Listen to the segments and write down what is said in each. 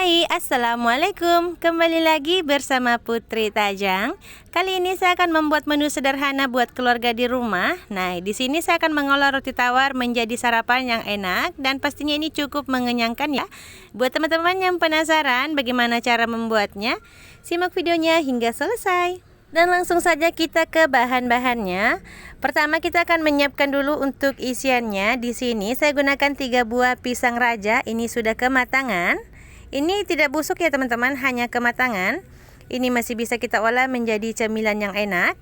Hai, assalamualaikum. Kembali lagi bersama Putri Tajang. Kali ini saya akan membuat menu sederhana buat keluarga di rumah. Nah, di sini saya akan mengolah roti tawar menjadi sarapan yang enak dan pastinya ini cukup mengenyangkan ya. Buat teman-teman yang penasaran bagaimana cara membuatnya, simak videonya hingga selesai. Dan langsung saja kita ke bahan-bahannya. Pertama kita akan menyiapkan dulu untuk isiannya. Di sini saya gunakan 3 buah pisang raja. Ini sudah kematangan. Ini tidak busuk ya teman-teman, hanya kematangan. Ini masih bisa kita olah menjadi cemilan yang enak.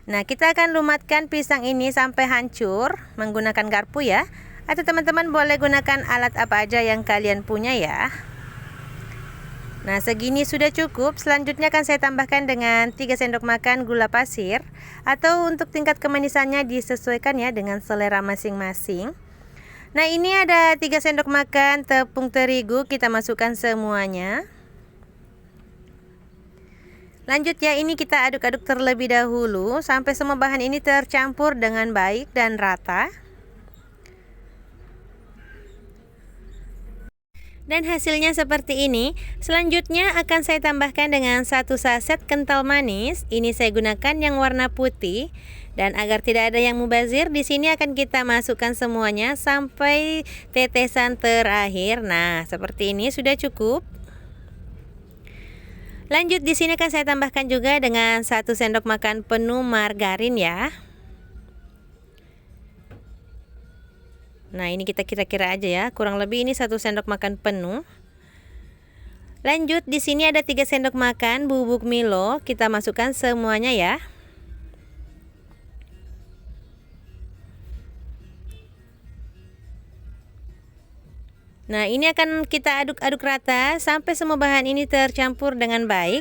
Nah, kita akan lumatkan pisang ini sampai hancur menggunakan garpu ya. Atau teman-teman boleh gunakan alat apa aja yang kalian punya ya. Nah, segini sudah cukup. Selanjutnya akan saya tambahkan dengan 3 sendok makan gula pasir. Atau untuk tingkat kemanisannya disesuaikan ya dengan selera masing-masing. Nah, ini ada 3 sendok makan tepung terigu. Kita masukkan semuanya. Lanjut ya, ini kita aduk-aduk terlebih dahulu sampai semua bahan ini tercampur dengan baik dan rata. Dan hasilnya seperti ini. Selanjutnya akan saya tambahkan dengan 1 saset kental manis. Ini saya gunakan yang warna putih. Dan agar tidak ada yang mubazir, di sini akan kita masukkan semuanya sampai tetesan terakhir. Nah, seperti ini sudah cukup. Lanjut di sini akan saya tambahkan juga dengan 1 sendok makan penuh margarin ya. Nah, ini kita kira-kira aja ya, kurang lebih ini 1 sendok makan penuh. Lanjut di sini ada 3 sendok makan bubuk Milo, kita masukkan semuanya ya. Nah, ini akan kita aduk-aduk rata sampai semua bahan ini tercampur dengan baik.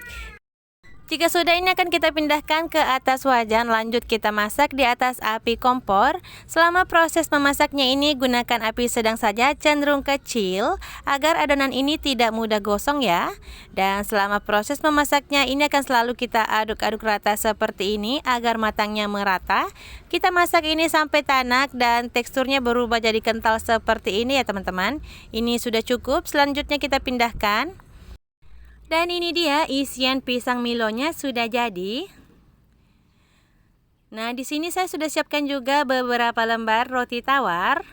Jika sudah, ini akan kita pindahkan ke atas wajan. Lanjut kita masak di atas api kompor. Selama proses memasaknya ini gunakan api sedang saja, cenderung kecil agar adonan ini tidak mudah gosong ya. Dan selama proses memasaknya ini akan selalu kita aduk-aduk rata seperti ini agar matangnya merata. Kita masak ini sampai tanak dan teksturnya berubah jadi kental seperti ini ya teman-teman. Ini sudah cukup. Selanjutnya kita pindahkan. Dan ini dia isian pisang Milonya sudah jadi. Nah, di sini saya sudah siapkan juga beberapa lembar roti tawar.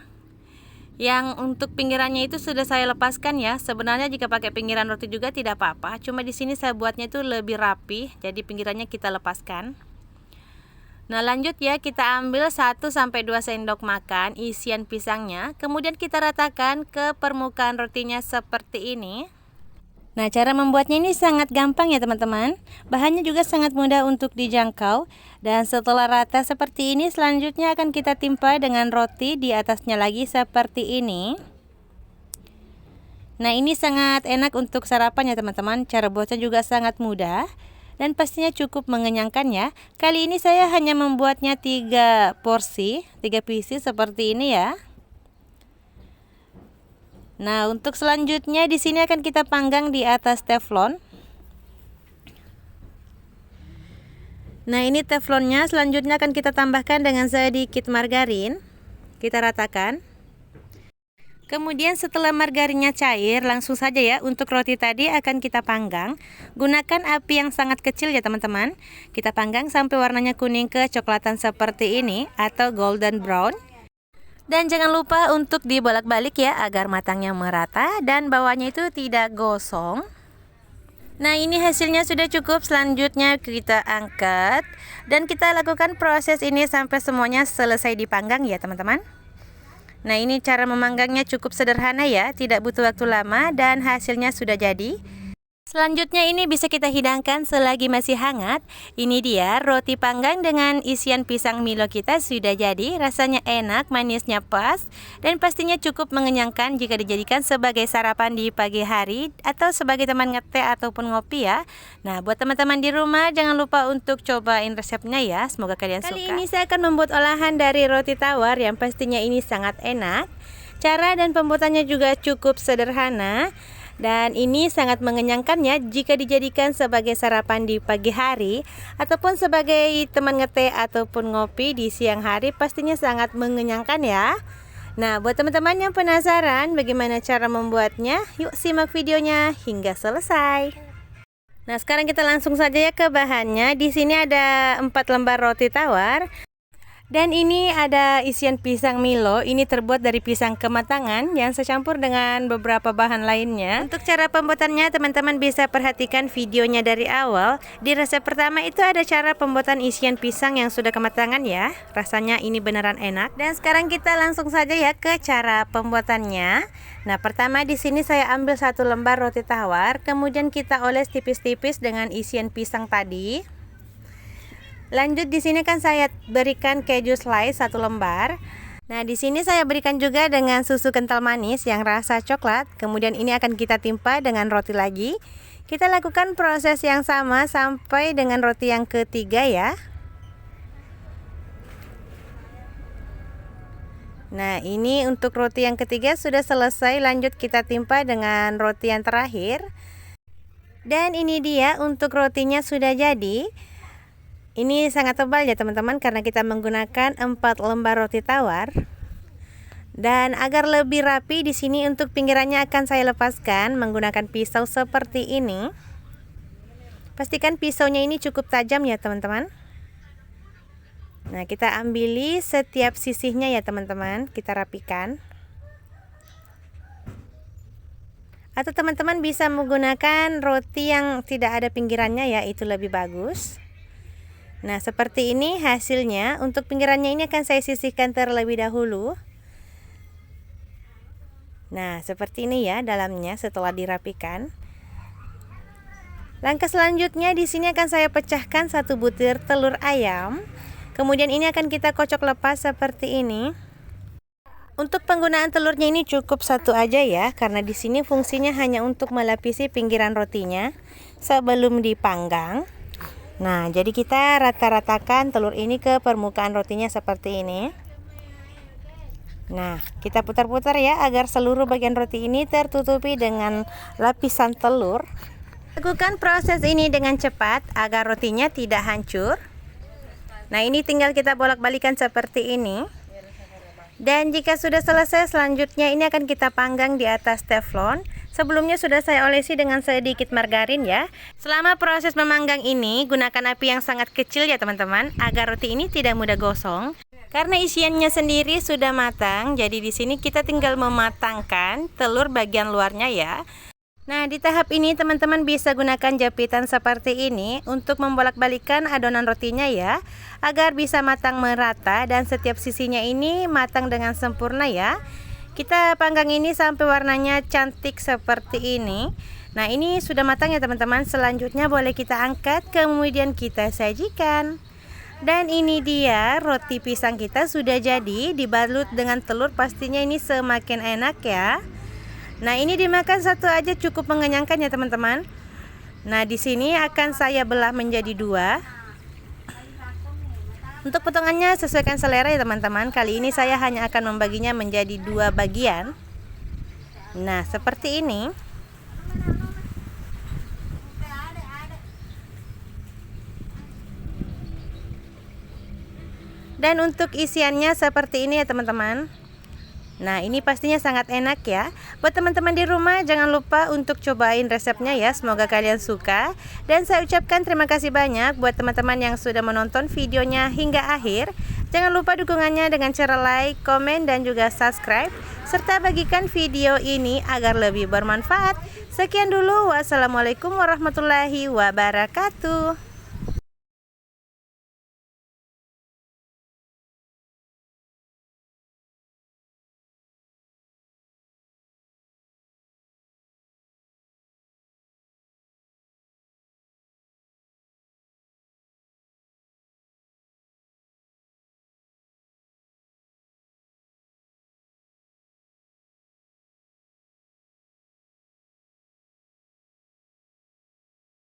Yang untuk pinggirannya itu sudah saya lepaskan ya. Sebenarnya jika pakai pinggiran roti juga tidak apa-apa. Cuma di sini saya buatnya itu lebih rapi, jadi pinggirannya kita lepaskan. Nah, lanjut ya, kita ambil 1-2 sendok makan isian pisangnya. Kemudian kita ratakan ke permukaan rotinya seperti ini. Nah, cara membuatnya ini sangat gampang ya teman-teman. Bahannya juga sangat mudah untuk dijangkau. Dan setelah rata seperti ini, selanjutnya akan kita timpa dengan roti di atasnya lagi seperti ini. Nah, ini sangat enak untuk sarapan ya teman-teman. Cara buatnya juga sangat mudah. Dan pastinya cukup mengenyangkan ya. Kali ini saya hanya membuatnya 3 porsi, 3 pieces seperti ini ya. Nah, untuk selanjutnya di sini akan kita panggang di atas teflon. Nah, ini teflonnya. Selanjutnya akan kita tambahkan dengan sedikit margarin. Kita ratakan. Kemudian setelah margarinnya cair, langsung saja ya untuk roti tadi akan kita panggang. Gunakan api yang sangat kecil ya teman-teman. Kita panggang sampai warnanya kuning kecoklatan seperti ini atau golden brown. Dan jangan lupa untuk dibolak-balik ya agar matangnya merata dan bawahnya itu tidak gosong. Nah, ini hasilnya sudah cukup. Selanjutnya kita angkat dan kita lakukan proses ini sampai semuanya selesai dipanggang ya teman-teman. Nah, ini cara memanggangnya cukup sederhana ya, tidak butuh waktu lama dan hasilnya sudah jadi. Selanjutnya ini bisa kita hidangkan selagi masih hangat. Ini dia roti panggang dengan isian pisang Milo kita sudah jadi. Rasanya enak, manisnya pas, dan pastinya cukup mengenyangkan jika dijadikan sebagai sarapan di pagi hari atau sebagai teman ngeteh ataupun ngopi ya. Nah, buat teman-teman di rumah jangan lupa untuk cobain resepnya ya. Semoga kalian suka. Kali ini saya akan membuat olahan dari roti tawar yang pastinya ini sangat enak. Cara dan pembuatannya juga cukup sederhana. Dan ini sangat mengenyangkan ya jika dijadikan sebagai sarapan di pagi hari ataupun sebagai teman ngeteh ataupun ngopi di siang hari, pastinya sangat mengenyangkan ya. Nah, buat teman-teman yang penasaran bagaimana cara membuatnya, yuk simak videonya hingga selesai. Nah, sekarang kita langsung saja ya ke bahannya. Di sini ada 4 lembar roti tawar. Dan ini ada isian pisang Milo. Ini terbuat dari pisang kematangan yang saya campur dengan beberapa bahan lainnya. Untuk cara pembuatannya, teman-teman bisa perhatikan videonya dari awal. Di resep pertama itu ada cara pembuatan isian pisang yang sudah kematangan ya. Rasanya ini beneran enak. Dan sekarang kita langsung saja ya ke cara pembuatannya. Nah, pertama di sini saya ambil 1 lembar roti tawar, kemudian kita oles tipis-tipis dengan isian pisang tadi. Lanjut di sini kan saya berikan keju slice 1 lembar. Nah, di sini saya berikan juga dengan susu kental manis yang rasa coklat. Kemudian ini akan kita timpa dengan roti lagi. Kita lakukan proses yang sama sampai dengan roti yang ketiga ya. Nah, ini untuk roti yang ketiga sudah selesai. Lanjut kita timpa dengan roti yang terakhir. Dan ini dia untuk rotinya sudah jadi. Ini sangat tebal ya teman-teman karena kita menggunakan 4 lembar roti tawar. Dan agar lebih rapi di sini untuk pinggirannya akan saya lepaskan menggunakan pisau seperti ini. Pastikan pisaunya ini cukup tajam ya teman-teman. Nah, kita ambili setiap sisihnya ya teman-teman, kita rapikan. Atau teman-teman bisa menggunakan roti yang tidak ada pinggirannya ya, itu lebih bagus. Nah, seperti ini hasilnya. Untuk pinggirannya ini akan saya sisihkan terlebih dahulu. Nah, seperti ini ya dalamnya setelah dirapikan. Langkah selanjutnya di sini akan saya pecahkan 1 butir telur ayam. Kemudian ini akan kita kocok lepas seperti ini. Untuk penggunaan telurnya ini cukup 1 aja ya, karena di sini fungsinya hanya untuk melapisi pinggiran rotinya sebelum dipanggang. Nah, jadi kita rata-ratakan telur ini ke permukaan rotinya seperti ini. Nah, kita putar-putar ya agar seluruh bagian roti ini tertutupi dengan lapisan telur. Lakukan proses ini dengan cepat agar rotinya tidak hancur. Nah, ini tinggal kita bolak-balikan seperti ini. Dan jika sudah selesai, selanjutnya ini akan kita panggang di atas teflon. Sebelumnya sudah saya olesi dengan sedikit margarin ya. Selama proses memanggang ini, gunakan api yang sangat kecil ya teman-teman, agar roti ini tidak mudah gosong. Karena isiannya sendiri sudah matang, jadi di sini kita tinggal mematangkan telur bagian luarnya ya. Nah, di tahap ini teman-teman bisa gunakan japitan seperti ini untuk membolak-balikan adonan rotinya ya, agar bisa matang merata dan setiap sisinya ini matang dengan sempurna ya. Kita panggang ini sampai warnanya cantik seperti ini. Nah, ini sudah matang ya teman-teman. Selanjutnya boleh kita angkat, kemudian kita sajikan. Dan ini dia roti pisang kita sudah jadi, dibalut dengan telur. Pastinya ini semakin enak ya. Nah, ini dimakan 1 aja cukup mengenyangkan ya teman-teman. Nah, di sini akan saya belah menjadi 2. Untuk potongannya sesuaikan selera ya teman-teman. Kali ini saya hanya akan membaginya menjadi 2 bagian. Nah, seperti ini. Dan untuk isiannya seperti ini ya teman-teman. Nah, ini pastinya sangat enak ya. Buat teman-teman di rumah jangan lupa untuk cobain resepnya ya. Semoga kalian suka. Dan saya ucapkan terima kasih banyak buat teman-teman yang sudah menonton videonya hingga akhir. Jangan lupa dukungannya dengan cara like, komen, dan juga subscribe. Serta bagikan video ini agar lebih bermanfaat. Sekian dulu. Wassalamualaikum warahmatullahi wabarakatuh.